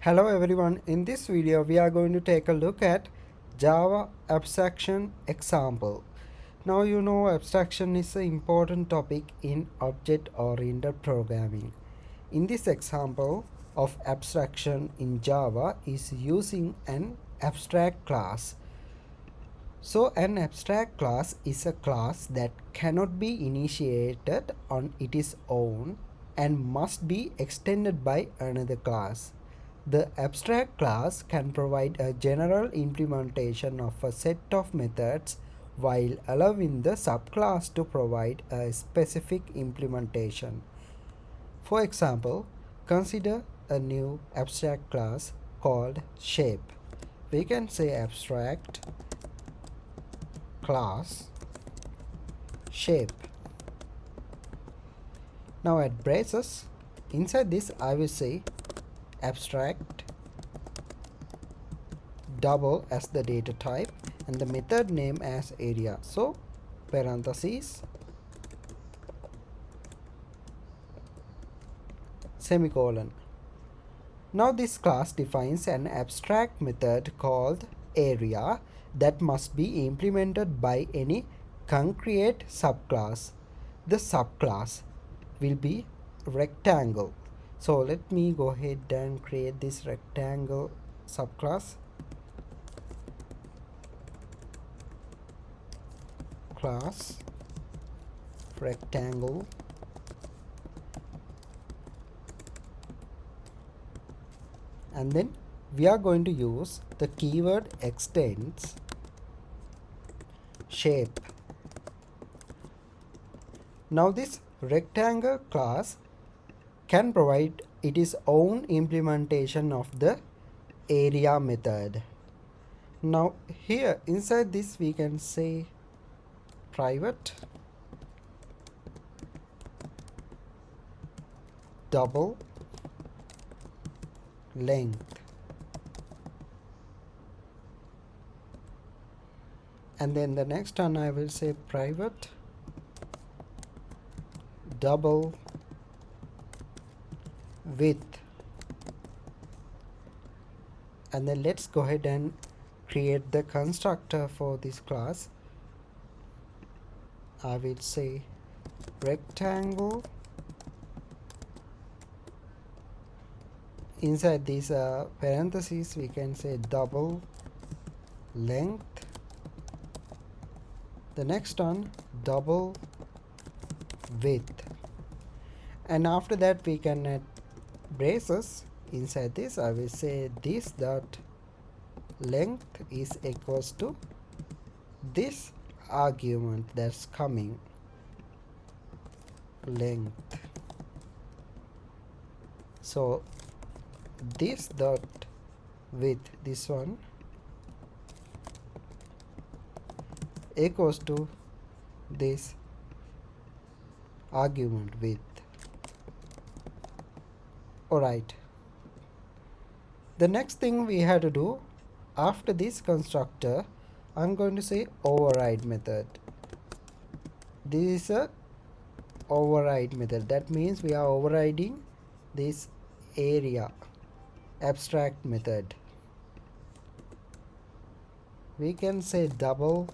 Hello everyone, in this video we are going to take a look at Java abstraction example. Now you know abstraction is an important topic in object-oriented programming. In this example of abstraction in Java is using an abstract class. So an abstract class is a class that cannot be initiated on its own and must be extended by another class. The abstract class can provide a general implementation of a set of methods while allowing the subclass to provide a specific implementation. For example, consider a new abstract class called shape. We can say abstract class shape. Now at braces, inside this I will say abstract double as the data type and the method name as area. So parentheses semicolon. Now this class defines an abstract method called area that must be implemented by any concrete subclass. The subclass will be rectangle. So let me go ahead and create this rectangle subclass. Class rectangle, and then we are going to use the keyword extends shape. Now this rectangle class can provide its own implementation of the area method. Now here inside this we can say private double length, and then the next one I will say private double width, and then let's go ahead and create the constructor for this class. I will say rectangle. Inside these parentheses we can say double length, the next one double width, and after that we can add braces. Inside this I will say this dot length is equals to this argument that's coming length. So this dot width, this one equals to this argument width. Alright, the next thing we have to do after this constructor, I'm going to say override method. This is a override method. That means we are overriding this area abstract method. We can say double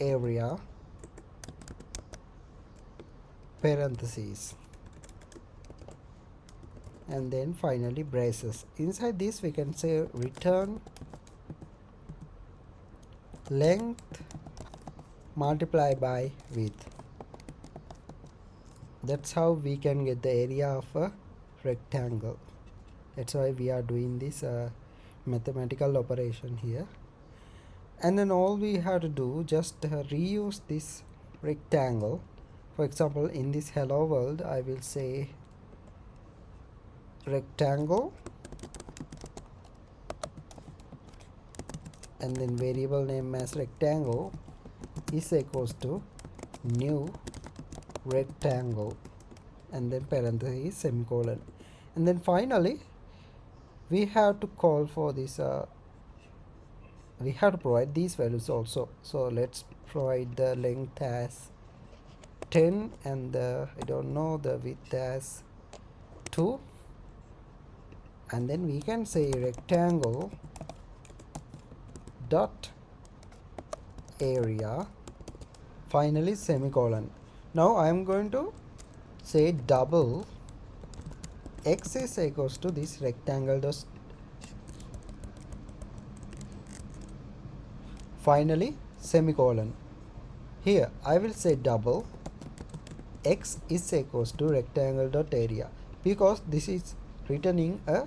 area parentheses, and then finally braces. Inside this we can say return length multiply by width. That's how we can get the area of a rectangle. That's why we are doing this mathematical operation here. And then all we have to do just reuse this rectangle. For example, in this hello world I will say rectangle and then variable name as rectangle is equals to new rectangle, and then parentheses semicolon, and then finally we have to call for this we have to provide these values also. So let's provide the length as 10 and the I don't know the width as 2, and then we can say rectangle dot area, finally semicolon. Now I am going to say double x is equals to this rectangle dot, finally semicolon. Here I will say double x is equals to rectangle dot area, because this is returning a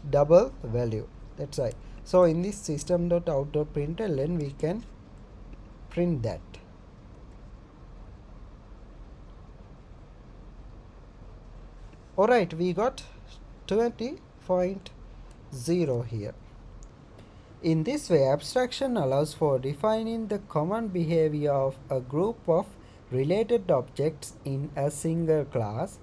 double value, that's right. So in this system dot out dot println we can print that. Alright, we got 20.0 here. In this way, abstraction allows for defining the common behavior of a group of related objects in a single class,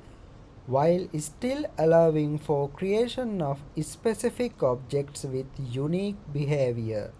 while still allowing for creation of specific objects with unique behavior.